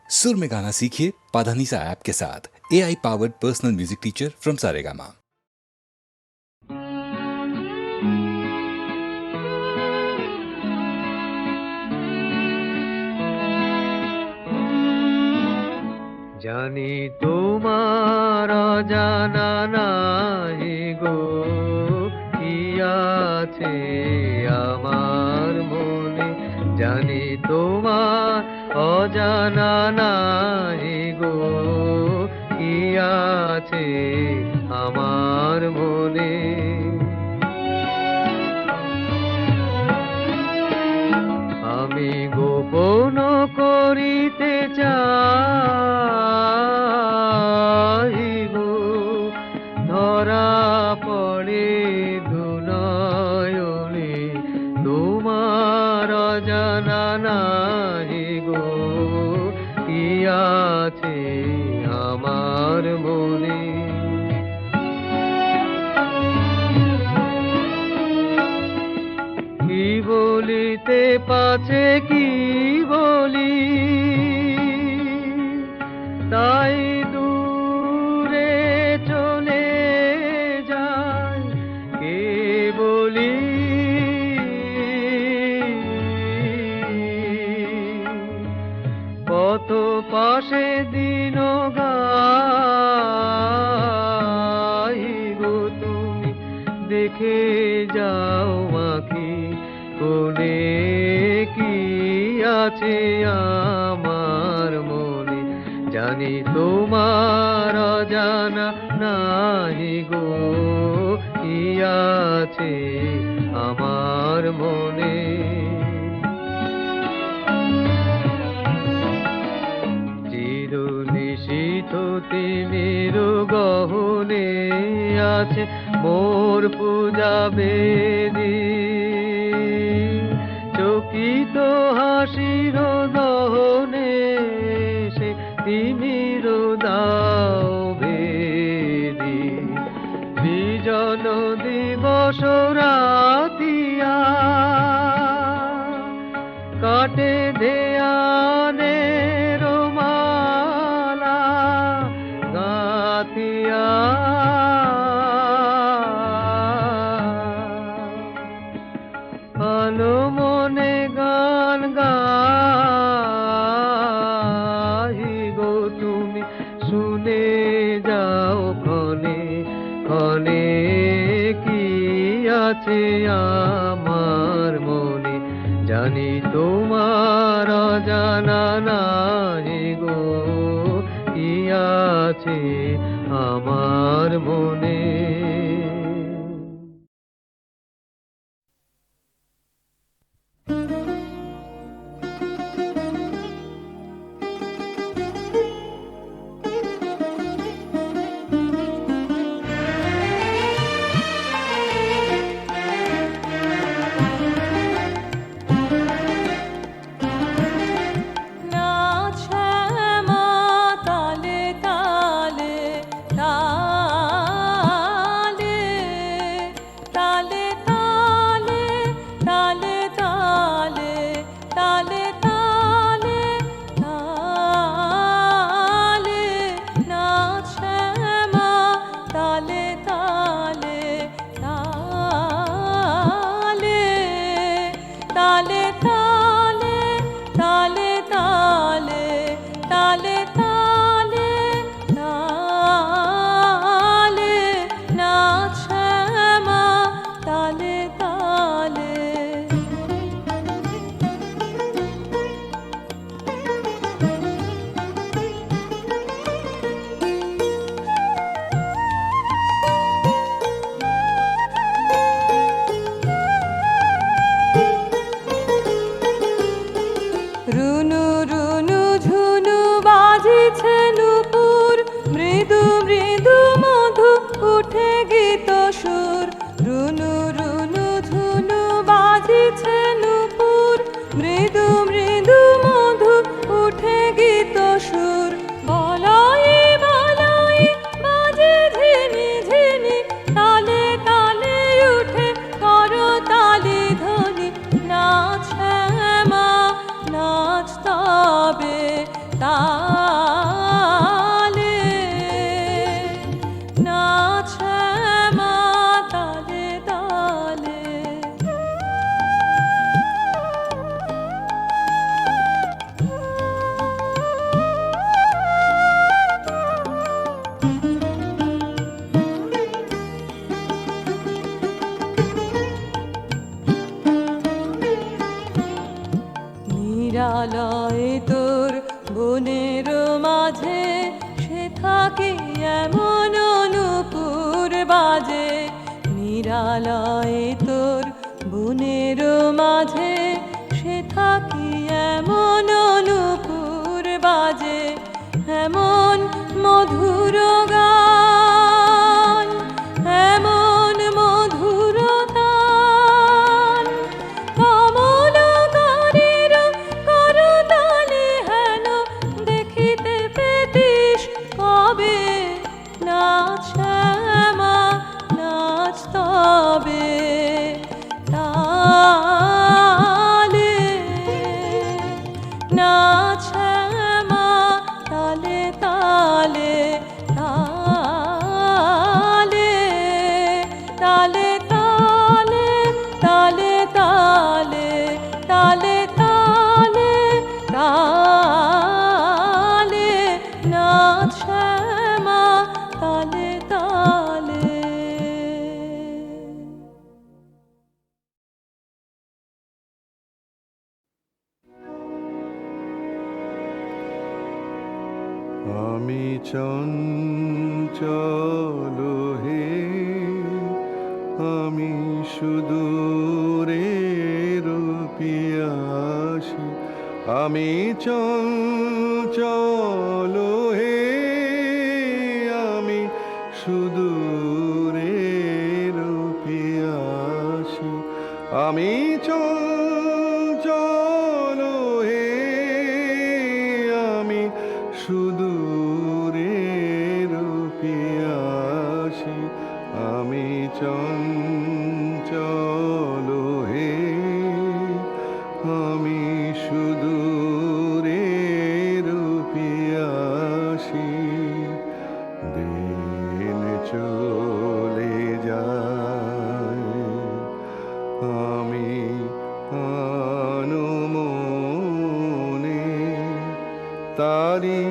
सुर में गाना सीखिए पाधानीसा ऐप के साथ। AI powered personal music teacher from Saregama. জানি তোমার অজানা নাই গো কি আছে আমার মনে, জানি তোমার অজানা নাই গো কি আছে আমার মনে। আমি গোপন করিতে চাইব, ধরা পড়ে দুনয়নে তোমার অজানা নাই গো কি আছে আমার মনে। কি বলিতে পাছে কি বলি, তাই দূরে চলে যায় কে বলি। কত পাশে দিন গাইব তুমি দেখে যাও আঁখি কোনে কি আছে আমার মনে, জানি তোমার অজানা নাই গো কি আছে আমার মনে। চির নিশীথ তিমির গহনে আছে মোর পূজা বেদী, চকিত হাসির দহনে সে তিমির দাও বেদি। বিজন দিবস রাতিয়া কাটে ধ্যানের মালা গাথিয়া, ভালো মনে গান গাইব তুমি শুনে যাও ক্ষণে ক্ষণে কি আছে আমার মনে, জানি তোমার অজানা নাই গো কি আছে আমার মনে। শ্যামা তালে তালে তা তালে নাচে মা তালে তালে। নিরালয়ে তোর বনের মাঝে সে থাকে এমন নূপুর বাজে। নিরালয়ে তোর বনের মাঝে সে থাকি এমন নূপুর বাজে। এমন মধুর গান এমন মধুর তান কমল গানের করতালি হেন দেখিতে পেতিস কবে। নাচ শ্যামা নাচ তবে তালে নাচ শ্যামা তালে তালে তালে তালে তালে তালে তালে তালে তালে তালে নাচ শ্যামা তালে তালে। আমি চঞ্চল হে আমি সুদূরের পিয়াসী। আমি চঞ্চল হে আমি সুদূরের পিয়াসী। আমি চঞ্চল হে আমি সুদূরের পিয়াসী। আমি চঞ্চল হে আমি সুদূরের পিয়াসী। দিন চলে যায় আমি আনমনে তারি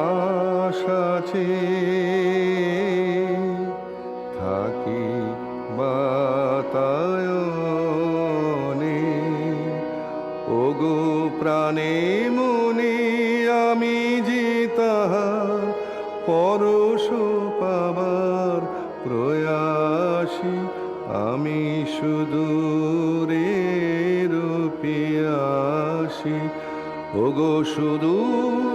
আশাছে থাকি বাতায়নে। ওগো প্রাণে মনে আমি যে তাহার পরশ পাবার প্রয়াসী। আমি সুদূরের পিয়াসী। ওগো সুদূর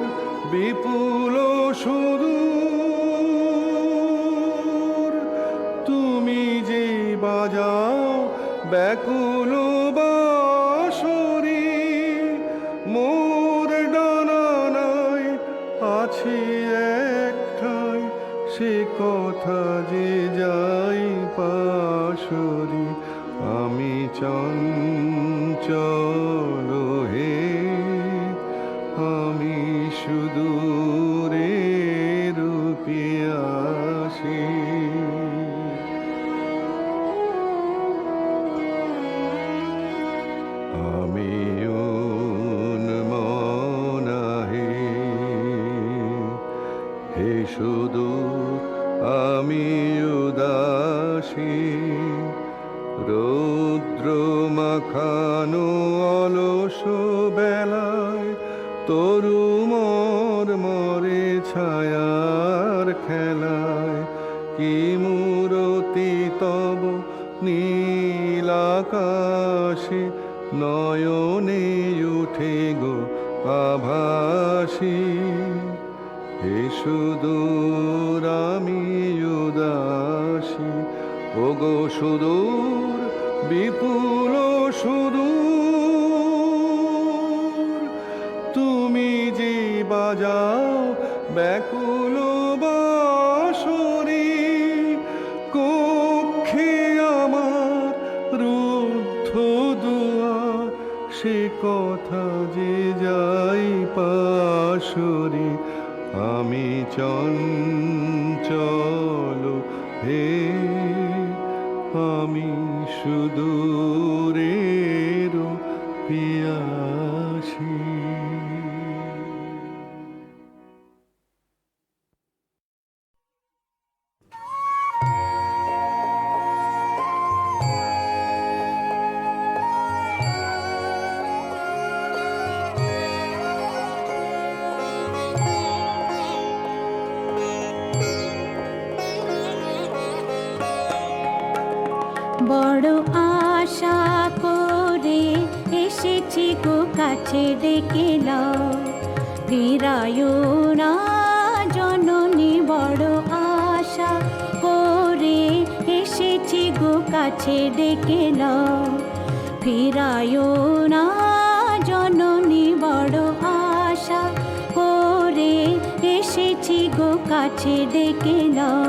বিপুল সুদূর তুমি যে বাজাও ব্যাকুল বাঁশরি। মোর ডানা নাই আছে একটাই সে কথা যে যাই পাশরি। আমি চঞ্চল হে আমি সুদূরের পিয়াসী। আমি উন্মনা হে সুদূর আমি উদাসী। রৌদ্র মাখানো অলস বেলায় তরু মরে ছায়ার খেলায়। কি মূরতি তব নীল আকাশে নয়নে উঠে গো আভাসী। হে সুদূর আমি উদাসী। ওগো সুদূর বিপুল সুদূর তুমি যে বাজাও ব্যাকুল বাঁশরি। কক্ষে আমার রুদ্ধ দুয়ার সে কথা যে যাই পাশ সুরে আমি চঞ্চল হে, আমি সুদূরের পিয়াসী। বড় আশা করে এসেছি গো কাছে ডেকে নাও, ফিরায়ো না জননী। বড় আশা করে এসেছি গো কাছে ডেকে নাও, ফিরায়ো না জননী। বড় আশা করে এসেছি গো কাছে ডেকে নাও।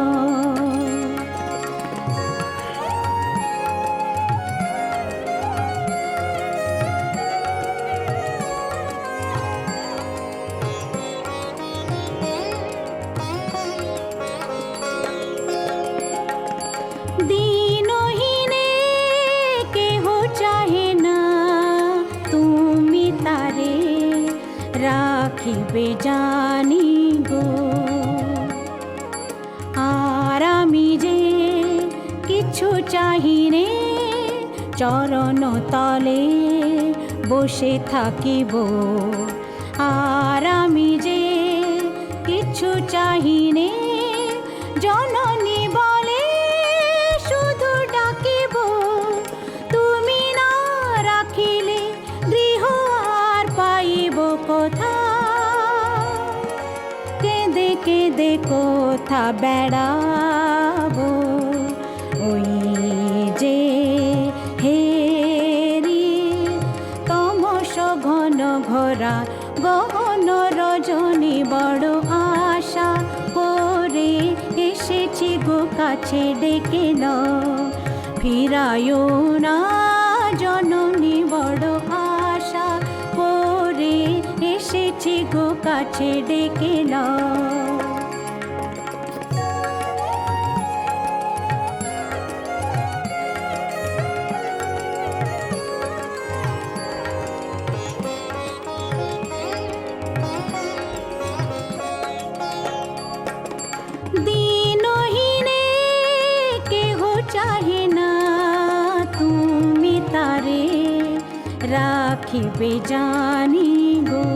দিনহীনে কেহ চাহে না তুমি তারে রাখিবে জানি গো। আর আমি যে কিছু চাহিনে চরণ তলে বসে থাকিব। আর আমি যে কিছু চাহিনে জননী বলে শুধু ডাকিব। তুমি না রাখিলে গৃহ আর পাইব কোথা, কেঁদে কেঁদে কোথা বেড়াবো। ওই যে হেরি তমস ঘন ঘোরা গহন রজনী। বড় আশা করে এসেছি গো কাছে ডেকে নাও, ফিরায়ো না জননী। বড় আশা করে এসেছি গো কাছে ডেকে নাও। দিনহীনে কেহ চাহে না তুমি তারে রাখিবে জানি গো।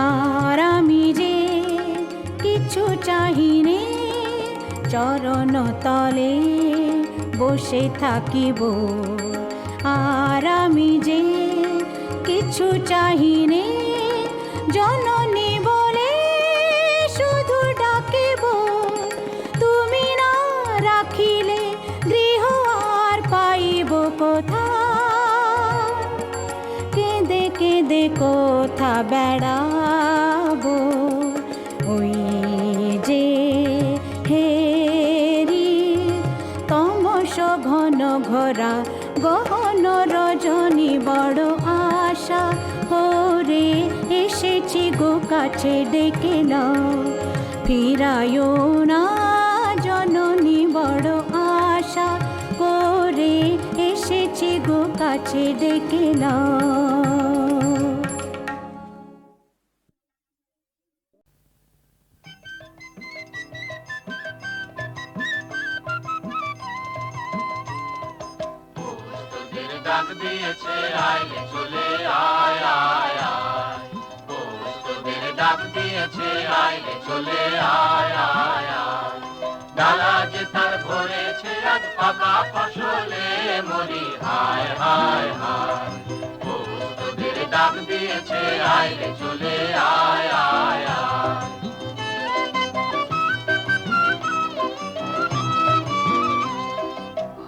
আর আমি যে কিছু চাহিনে চরণ তলে বসে থাকিব। আর আমি যে কিছু চাহিনে জননী বলে শুধু ডাকিব। তুমি না রাখিলে গৃহ আর পাইব কোথা, কেঁদে কেঁদে কোথা বেড়াবো। ওই যে হেরি তমস ঘন ঘোরা গহন রজনী। বড় আশা করে এসেছি গো কাছে ডেকে নাও, ফিরায়ো না জননী। বড় আশা করে এসেছি গো কাছে ডেকে নাও। ডাক দিয়েছে আয় চলে আয় আয় আয়, তোদের ডাক দিয়েছে আয় চলে আয় আয় আয়। ডালা যে তার ভরেছে আজ পাকা ফসলে মরি হায় হায় হায়। তোদের ডাক দিয়েছে আয় চলে আয় আয় আয়।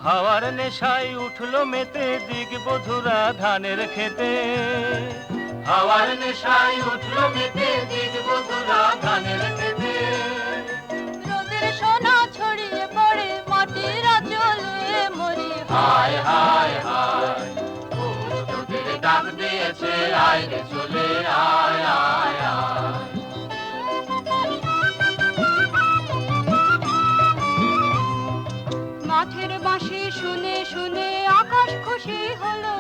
হাওয়ার নেশায় উঠলো মেতে দিগ বধুরা ধানের খেতে। হাওয়ার নেশায় উঠলো মেতে দিগ বধুরা ধানের খেতে। রোদের সোনা ছড়িয়ে পড়ে মাটির আঁচলে মরি হায় হায় হায়। তোদের ডাক দিয়ে দিয়েছে আয় রে চলে আয় আয় আয় মাঠের বাঁশি শুনে শুনে আকাশ খুশি হলো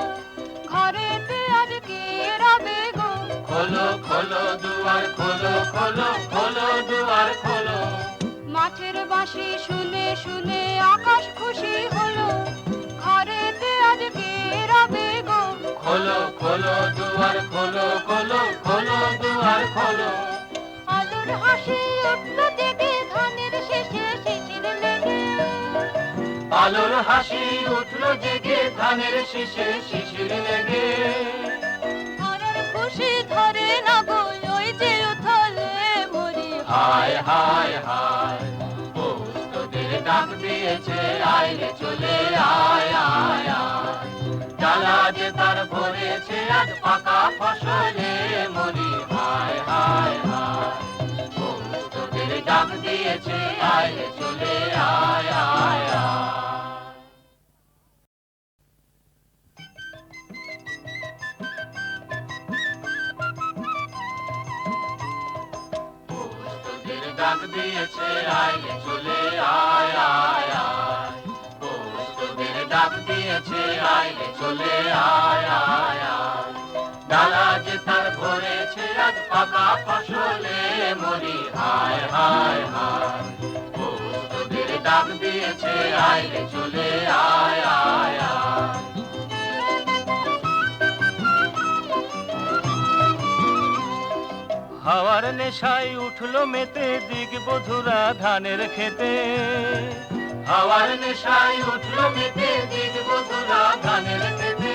ঘরেতে আজকে রবে গো খোলো খোলো দুয়ার খোলো খোলো খোলো দুয়ার খোলো মাঠের বাঁশি শুনে শুনে আকাশ খুশি হলো ঘরেতে আজকে রবে গো খোলো খোলো দুয়ার খোলো খোলো খোলো দুয়ার খোলো আলোর হাসি উঠল জেগে ধানের শেষে শিশির লেগে আলোর হাসি উঠলো জেগে ধানের শীষে শিশির লেগে ধরার খুশি ধরে না গো ওই যে উথলে মরি হায় হায় হায় পৌষ তোদের ডাক দিয়েছে আয় রে চলে আয় আয় আয় জ্বালা যে তার ভরেছে আজ পাকা ফসলে মরি হায় হায় হায় পৌষ তোদের ডাক দিয়েছে আয় রে চলে আয় আয় আয় তোদের ডাক দিয়েছে আয় রে চলে আয় আয় আয় পৌষ তোদের ডাক দিয়েছে আয় রে চলে আয় আয় আয় ডালা যে তার ভরেছে আজ পাকা ফসলে মরি হায় হায় হায় পৌষ তোদের ডাক দিয়েছে আয় রে চলে আয় আয় আয় হাওয়ার নেশায় উঠলো মেতে দিগ বধুরা ধানের খেতে হাওয়ার নেশায় উঠলো মেতে দিগ বধুরা ধানের খেতে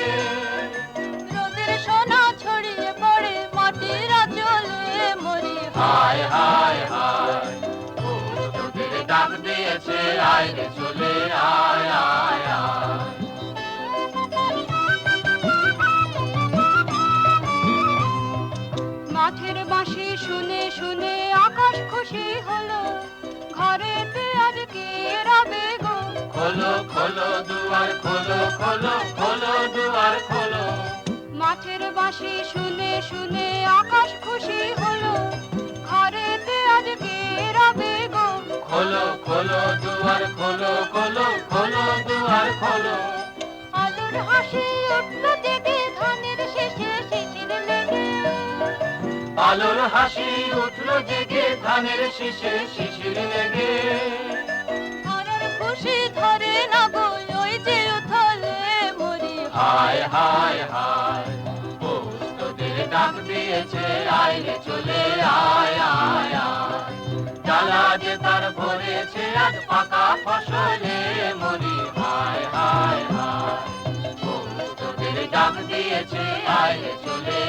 রোদের সোনা ছড়িয়ে পড়ে মাটির আঁচলে মরি হায় হায় হায় পৌষ তোদের ডাক দিয়েছে আয় রে চলে আয় আয় আয় মাঠের বাঁশি শুনে শুনে আকাশ খুশি হলো ঘরেতে আজকে রবে গো খোলো খোলো দুয়ার খোলো খোলো খোলো দুয়ার খোলো মাঠের বাঁশি শুনে শুনে আকাশ খুশি হলো ঘরেতে আজকে রবে গো খোলো খোলো দুয়ার খোলো খোলো খোলো দুয়ার খোলো আলোর হাসি উঠল জেগে ধানের শেষে শিশির লেগে আলোর হাসি উঠলো জেগে ধানের শীষে শিশির লেগে ধরার খুশি ধরে না গো ওই যে উথলে মরি হায় হায় হায় পৌষ তোদের ডাক দিয়েছে আয় রে চলে আয় আয় আয় জ্বালা যে তার ভরেছে আজ পাকা ফসলে মরি হায় হায় হায় পৌষ তোদের ডাক দিয়েছে আয় রে চলে